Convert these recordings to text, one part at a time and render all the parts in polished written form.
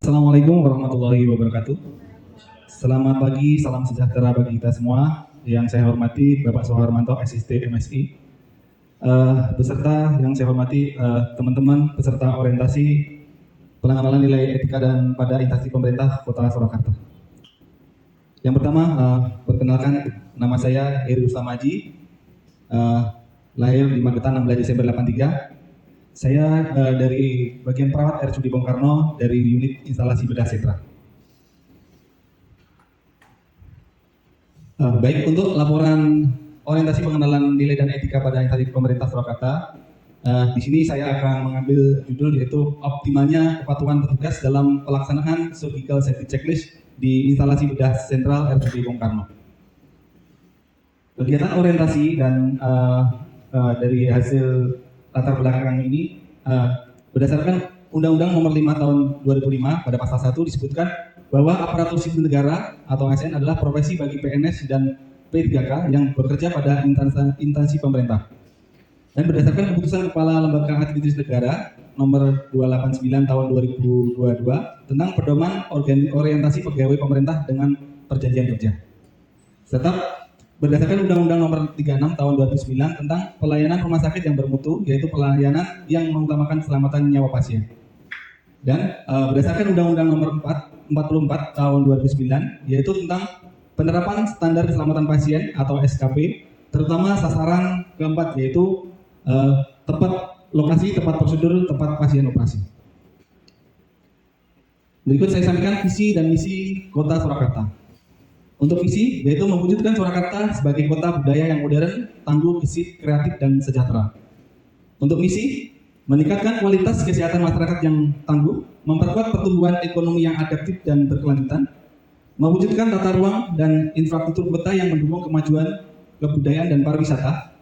Assalamualaikum warahmatullahi wabarakatuh. Selamat pagi, salam sejahtera bagi kita semua. Yang saya hormati Bapak Soeharmanto, SIST MSI. Beserta yang saya hormati teman-teman peserta orientasi pengenalan nilai etika dan pada instansi pemerintah Kota Surakarta. Yang pertama, perkenalkan, nama saya Heri Rustam Haji, lahir di Magetan 16 Desember 83. Saya dari bagian perawat RSUD Bung Karno dari unit instalasi bedah sentra. Baik, untuk laporan orientasi pengenalan nilai dan etika pada instansi pemerintah Surakarta, di sini saya akan mengambil judul yaitu optimalnya kepatuhan petugas dalam pelaksanaan surgical safety checklist di instalasi bedah sentral RSUD Bung Karno. Kegiatan orientasi dan dari hasil latar belakang ini berdasarkan Undang-Undang Nomor 5 Tahun 2005 pada pasal 1 disebutkan bahwa aparatur sipil negara atau ASN adalah profesi bagi PNS dan P3K yang bekerja pada instansi pemerintah. Dan berdasarkan keputusan Kepala Lembaga Administrasi Negara Nomor 289 Tahun 2022 tentang pedoman orientasi pegawai pemerintah dengan perjanjian kerja, serta berdasarkan Undang-Undang Nomor 36 Tahun 2009 tentang pelayanan rumah sakit yang bermutu, yaitu pelayanan yang mengutamakan keselamatan nyawa pasien. Dan berdasarkan Undang-Undang Nomor 44 Tahun 2009, yaitu tentang penerapan standar keselamatan pasien atau SKP, terutama sasaran keempat, yaitu tempat lokasi, tempat prosedur, tempat pasien operasi. Berikut saya sampaikan visi dan misi Kota Surakarta. Untuk visi, yaitu mewujudkan Surakarta sebagai kota budaya yang modern, tangguh, gesit, kreatif, dan sejahtera. Untuk misi, meningkatkan kualitas kesehatan masyarakat yang tangguh, memperkuat pertumbuhan ekonomi yang adaptif dan berkelanjutan, mewujudkan tata ruang dan infrastruktur kota yang mendukung kemajuan kebudayaan dan pariwisata,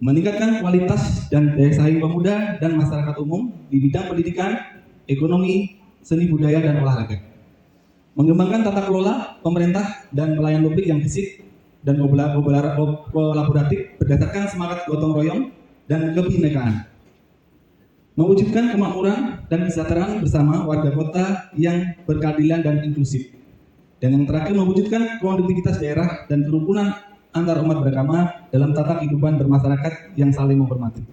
meningkatkan kualitas dan daya saing pemuda dan masyarakat umum di bidang pendidikan, ekonomi, seni budaya, dan olahraga. Mengembangkan tata kelola pemerintah dan pelayan publik yang gesit dan kolaboratif berdasarkan semangat gotong royong dan kebinekaan. Mewujudkan kemakmuran dan kesejahteraan bersama warga kota yang berkeadilan dan inklusif. Dan yang terakhir, mewujudkan kondusivitas daerah dan kerukunan antar umat beragama dalam tata kehidupan bermasyarakat yang saling menghormati.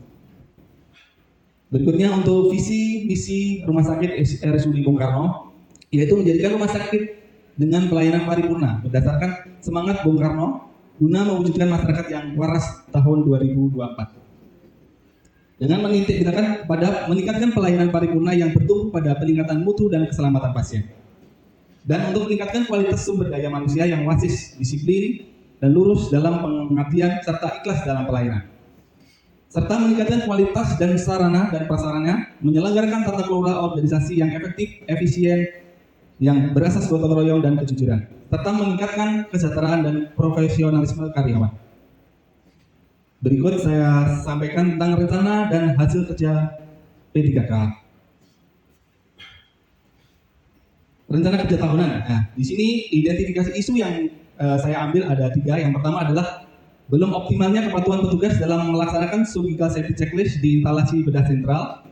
Berikutnya untuk visi misi Rumah Sakit RSUD Bung Karno, yaitu menjadikan rumah sakit dengan pelayanan paripurna berdasarkan semangat Bung Karno guna mewujudkan masyarakat yang waras tahun 2024. Dengan mengintegrasikan pada meningkatkan pelayanan paripurna yang bertumpu pada peningkatan mutu dan keselamatan pasien. Dan untuk meningkatkan kualitas sumber daya manusia yang wasis, disiplin, dan lurus dalam pengabdian serta ikhlas dalam pelayanan. Serta meningkatkan kualitas dan sarana dan prasarana, menyelenggarakan tata kelola organisasi yang efektif, efisien, yang berasas gotong royong dan kejujuran, serta meningkatkan kesejahteraan dan profesionalisme karyawan. Berikut saya sampaikan tentang rencana dan hasil kerja P3K. Rencana kerja tahunan. Nah, di sini identifikasi isu yang saya ambil ada 3. Yang pertama adalah belum optimalnya kepatuhan petugas dalam melaksanakan surgical safety checklist di instalasi bedah sentral.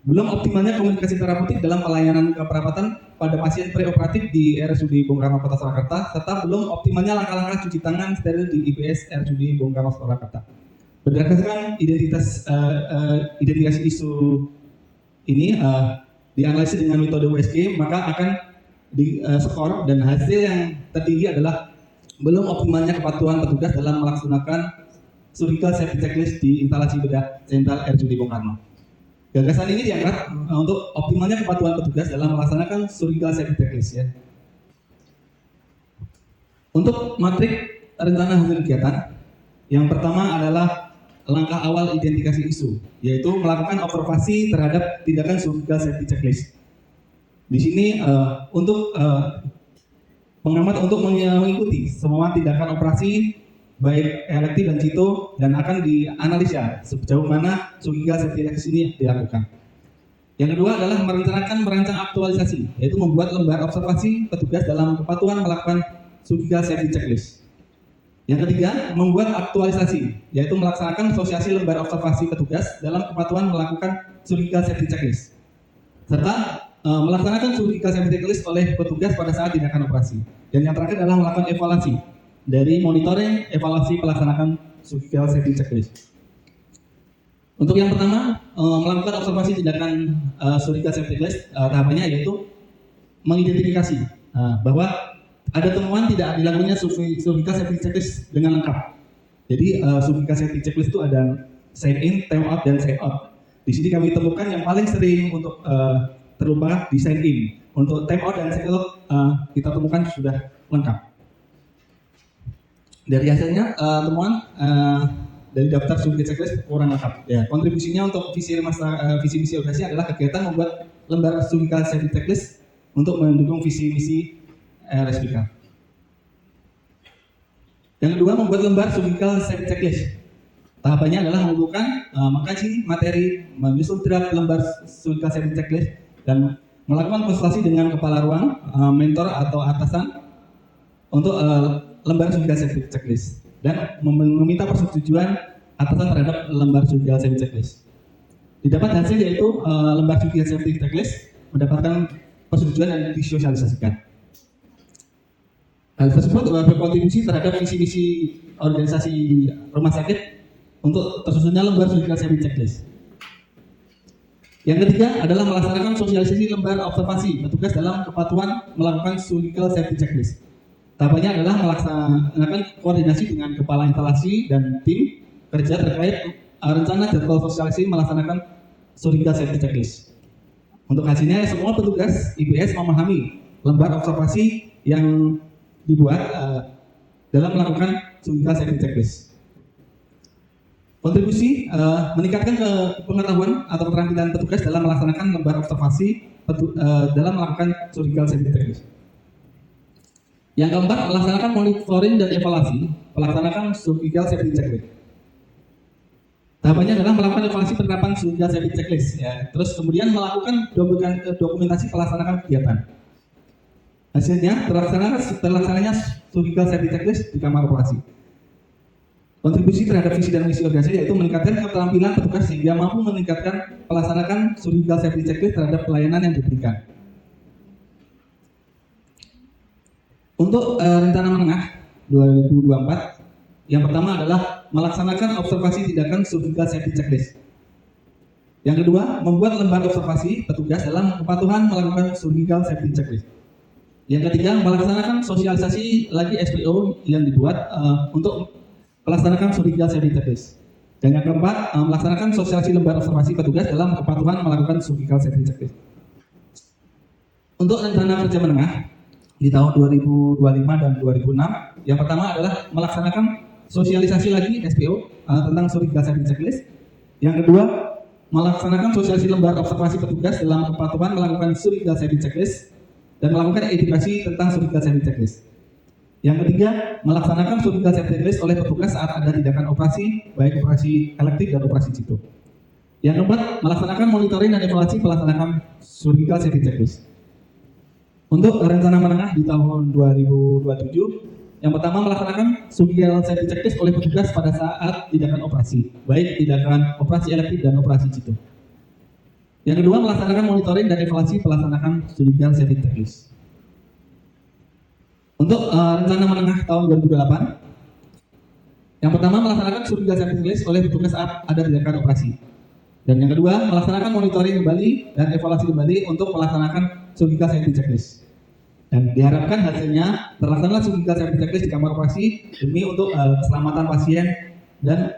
Belum optimalnya komunikasi terapeutik dalam pelayanan keperawatan pada pasien preoperatif di RSUD Bung Karno Kota Surakarta, serta belum optimalnya langkah-langkah cuci tangan steril di IPS RSUD Bung Karno Surakarta. Berdasarkan identifikasi isu ini dianalisis dengan metode USG, maka akan di skor dan hasil yang tertinggi adalah belum optimalnya kepatuhan petugas dalam melaksanakan surgical safety checklist di instalasi bedah sentral RSUD Bung Karno. Gagasan ini diangkat untuk optimalnya kepatuhan petugas dalam melaksanakan surgical safety checklist ya. Untuk matrik rencana hasil kegiatan, yang pertama adalah langkah awal identifikasi isu, yaitu melakukan observasi terhadap tindakan surgical safety checklist. Di sini untuk pengamat untuk mengikuti semua tindakan operasi baik elektif dan situ, dan akan dianalisa sejauh mana surgical safety checklist ini dilakukan. Yang kedua adalah merancang aktualisasi, yaitu membuat lembar observasi petugas dalam kepatuhan melakukan surgical safety checklist. Yang ketiga, membuat aktualisasi, yaitu melaksanakan asosiasi lembar observasi petugas dalam kepatuhan melakukan surgical safety checklist. Serta melaksanakan surgical safety checklist oleh petugas pada saat tindakan operasi. Dan yang terakhir adalah melakukan evaluasi dari monitoring evaluasi pelaksanaan surgical safety checklist. Untuk yang pertama, melakukan observasi tindakan surgical safety checklist, tahapannya yaitu mengidentifikasi bahwa ada temuan tidak dilakukannya surgical safety checklist dengan lengkap. Jadi surgical safety checklist itu ada sign in, time out, dan sign out. Di sini kami temukan yang paling sering untuk terlupa di sign in. Untuk time out dan sign out kita temukan sudah lengkap. Dari hasilnya temuan dari daftar surgical checklist kurang lengkap. Ya, kontribusinya untuk visi misi organisasi adalah kegiatan membuat lembar surgical safety checklist untuk mendukung visi misi RSPK. Yang kedua, membuat lembar surgical safety checklist. Tahapannya adalah mengumpulkan mengkaji materi, menyusun draft lembar surgical safety checklist, dan melakukan konsultasi dengan kepala ruang, mentor atau atasan untuk lembar surgical safety checklist, dan meminta persetujuan atasan terhadap lembar surgical safety checklist. Didapat hasil yaitu lembar surgical safety checklist mendapatkan persetujuan dan disosialisasikan. Hal tersebut berkontribusi terhadap visi-misi organisasi rumah sakit untuk tersusunnya lembar surgical safety checklist. Yang ketiga adalah melaksanakan sosialisasi lembar observasi petugas dalam kepatuhan melakukan surgical safety checklist. Tahapannya adalah melaksanakan koordinasi dengan kepala instalasi dan tim kerja terkait rencana jadwal sosialisasi melaksanakan surgical safety checklist. Untuk hasilnya, semua petugas IPS memahami lembar observasi yang dibuat dalam melakukan surgical safety checklist. Kontribusi meningkatkan pengetahuan atau keterampilan petugas dalam melaksanakan lembar observasi dalam melakukan surgical safety checklist. Yang keempat, melaksanakan monitoring dan evaluasi pelaksanaan surgical safety checklist. Tahapannya adalah melakukan evaluasi penerapan surgical safety checklist, ya. Terus kemudian melakukan dokumentasi pelaksanaan kegiatan. Hasilnya terlaksananya surgical safety checklist di kamar operasi. Kontribusi terhadap visi dan misi organisasi yaitu meningkatkan keterampilan petugas sehingga mampu meningkatkan pelaksanaan surgical safety checklist terhadap pelayanan yang diberikan. Untuk rencana menengah 2024, yang pertama adalah melaksanakan observasi tindakan surgical safety checklist. Yang kedua, membuat lembar observasi petugas dalam kepatuhan melakukan surgical safety checklist. Yang ketiga, melaksanakan sosialisasi lagi SPO yang dibuat untuk melaksanakan surgical safety checklist. Dan yang keempat, melaksanakan sosialisasi lembar observasi petugas dalam kepatuhan melakukan surgical safety checklist. Untuk rencana kerja menengah di tahun 2025 dan 2006, yang pertama adalah melaksanakan sosialisasi lagi SPO tentang surgical safety checklist. Yang kedua, melaksanakan sosialisasi lembar observasi petugas dalam kepatuhan melakukan surgical safety checklist dan melakukan edukasi tentang surgical safety checklist. Yang ketiga, melaksanakan surgical safety checklist oleh petugas saat ada tindakan operasi, baik operasi elektif dan operasi situ. Yang keempat, melaksanakan monitoring dan evaluasi pelaksanaan surgical safety checklist. Untuk rencana menengah di tahun 2027, yang pertama melaksanakan surgical safety checklist oleh petugas pada saat tindakan operasi, baik tindakan operasi elektif dan operasi situ. Yang kedua, melaksanakan monitoring dan evaluasi pelaksanaan surgical safety checklist. Untuk rencana menengah tahun 2028, yang pertama melaksanakan surgical safety checklist oleh petugas saat ada tindakan operasi. Dan yang kedua, melaksanakan monitoring kembali dan evaluasi kembali untuk melaksanakan surgical safety checklist. Dan diharapkan hasilnya terlaksana surgical safety checklist di kamar operasi demi untuk keselamatan pasien dan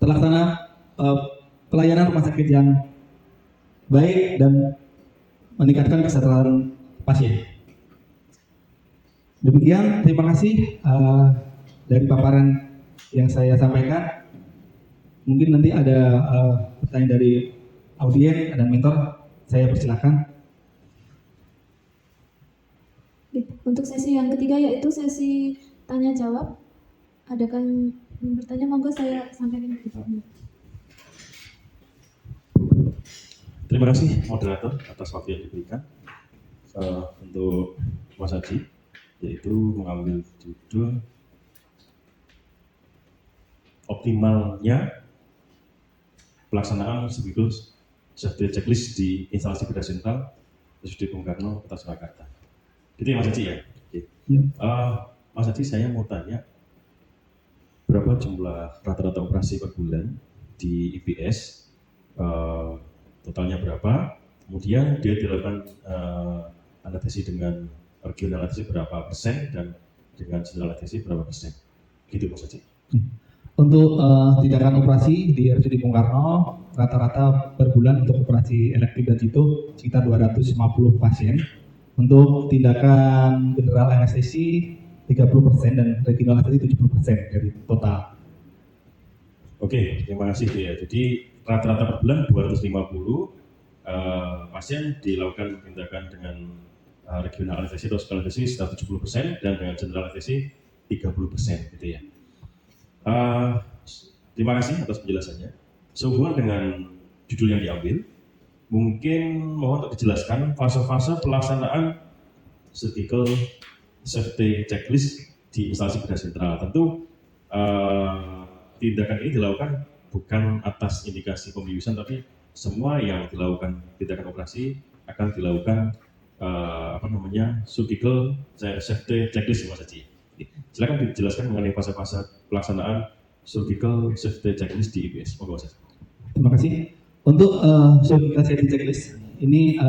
terlaksana pelayanan rumah sakit yang baik dan meningkatkan kesejahteraan pasien. Demikian, terima kasih dari paparan yang saya sampaikan. Mungkin nanti ada pertanyaan dari audien dan mentor, saya persilakan. Untuk sesi yang ketiga yaitu sesi tanya jawab. Adakah yang bertanya? Monggo saya sampaikan ke Pak. Terima kasih moderator atas waktu yang diberikan untuk Mas Haji, yaitu mengambil judul optimalnya pelaksanaan surgical safety checklist di instalasi bedah sentral RSUD Bung Karno, Kota Surakarta. Gitu ya Mas Haji ya? Oke. Ya. Mas Haji, saya mau tanya, berapa jumlah rata-rata operasi per bulan di IPS? Totalnya berapa? Kemudian dia dilakukan anestesi dengan regional anestesi berapa persen dan dengan general anestesi berapa persen? Gitu Mas Haji. Untuk tindakan operasi di RSUD Bung Karno, rata-rata per bulan untuk operasi elektif dan itu sekitar 250 pasien. Untuk tindakan general anestesi 30% dan regional anestesi 70% dari total. Oke, terima kasih ya. Jadi rata-rata per bulan 250 pasien dilakukan tindakan dengan regional anestesi atau skala anestesi sekitar 70% dan dengan general anestesi 30% gitu ya. Terima kasih atas penjelasannya. Sehubungan dengan judul yang diambil, mungkin mohon untuk dijelaskan fase-fase pelaksanaan surgical safety checklist di instalasi bedah sentral. Tentu tindakan ini dilakukan bukan atas indikasi pembiusan, tapi semua yang dilakukan tindakan operasi akan dilakukan surgical safety checklist Mas Haji. Silakan dijelaskan mengenai fase-fase pelaksanaan surgical safety checklist di IPS. Monggo Mas Haji. Terima kasih. Untuk surgical safety checklist ini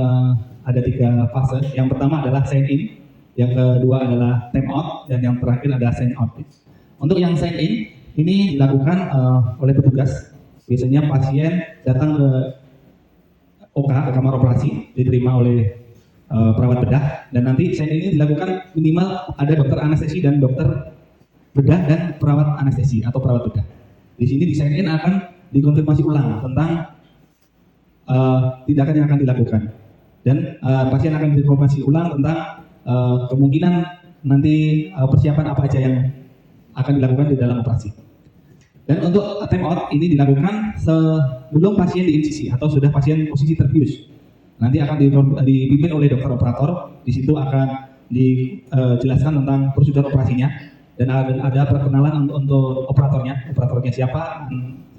ada 3 fase. Yang pertama adalah sign in, yang kedua adalah time out, dan yang terakhir adalah sign out. Untuk yang sign in ini dilakukan oleh petugas. Biasanya pasien datang ke OK, ke kamar operasi, diterima oleh perawat bedah, dan nanti sign in ini dilakukan minimal ada dokter anestesi dan dokter bedah dan perawat anestesi atau perawat bedah. Di sini di sign in akan dikonfirmasi ulang tentang tindakan yang akan dilakukan, dan pasien akan dikonfirmasi ulang tentang kemungkinan nanti persiapan apa aja yang akan dilakukan di dalam operasi. Dan untuk time out ini dilakukan sebelum pasien diinsisi atau sudah pasien posisi terbius. Nanti akan dipimpin oleh dokter operator. Di situ akan dijelaskan tentang prosedur operasinya dan ada perkenalan untuk operatornya siapa,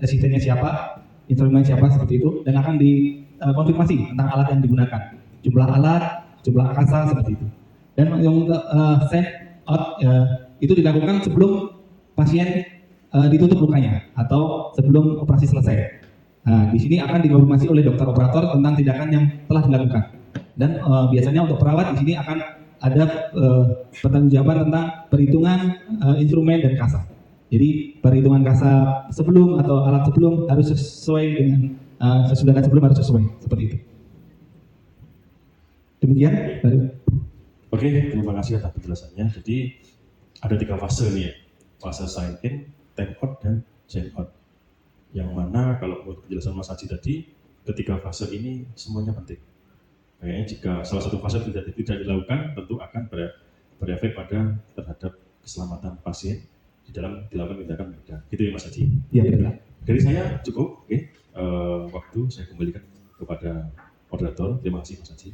asistennya siapa, instrumen siapa, seperti itu, dan akan dikonfirmasi tentang alat yang digunakan, jumlah alat, jumlah akasa, seperti itu. Dan yang sign out itu dilakukan sebelum pasien ditutup lukanya atau sebelum operasi selesai. Nah, di sini akan dikonfirmasi oleh dokter operator tentang tindakan yang telah dilakukan. Dan biasanya untuk perawat di sini akan ada pertanggungjawaban tentang perhitungan instrumen dan kasa. Jadi perhitungan kasa sebelum atau alat sebelum harus sesuai dengan sesudah sebelum harus sesuai, seperti itu. Demikian. Oke, terima kasih atas penjelasannya. Jadi ada 3 fase nih ya, fase sign in, time out, dan sign out. Yang mana kalau menurut penjelasan Mas Haji tadi, ketiga fase ini semuanya penting. Kayaknya jika salah satu fase tidak dilakukan, tentu akan berefek terhadap keselamatan pasien di dalam dilakukan tindakan bedah. Gitu ya Mas Haji? Iya, betul. Dari saya cukup. Oke. Waktu saya kembalikan kepada moderator. Terima kasih Mas Haji.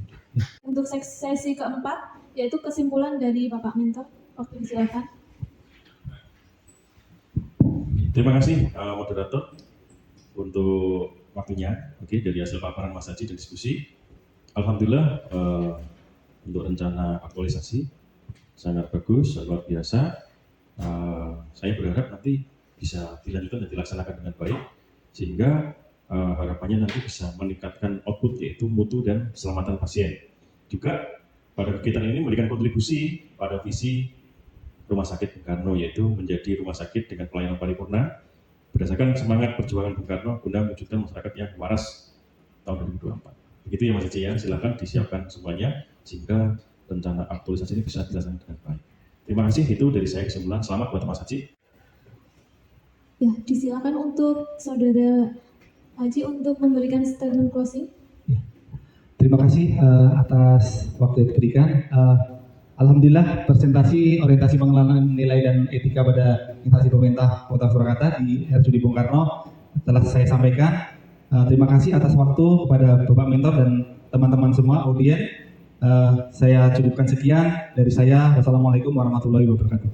Untuk sesi keempat, yaitu kesimpulan dari Bapak Mentor. Oke, silakan. Terima kasih moderator untuk waktunya. Oke, dari hasil paparan Mas Haji dan diskusi, alhamdulillah untuk rencana aktualisasi sangat bagus, luar biasa. Saya berharap nanti bisa dilanjutkan dan dilaksanakan dengan baik, sehingga harapannya nanti bisa meningkatkan output, yaitu mutu dan keselamatan pasien. Juga pada kegiatan ini memberikan kontribusi pada visi Rumah Sakit Bung Karno, yaitu menjadi rumah sakit dengan pelayanan paripurna berdasarkan semangat perjuangan Bung Karno guna mewujudkan masyarakat yang waras tahun 2024. Begitu ya Mas Haji ya, silakan disiapkan semuanya sehingga rencana aktualisasi ini bisa dilaksanakan dengan baik. Terima kasih, itu dari saya kesimpulan. Selamat buat Mas Haji. Ya, disilakan untuk Saudara Haji untuk memberikan statement closing. Terima kasih atas waktu yang diberikan. Alhamdulillah presentasi orientasi pengenalan nilai dan etika pada instansi pemerintah Kota Surakarta di RSUD Bung Karno telah saya sampaikan. Terima kasih atas waktu kepada Bapak Mentor dan teman-teman semua audien. Saya cukupkan sekian dari saya. Wassalamualaikum warahmatullahi wabarakatuh.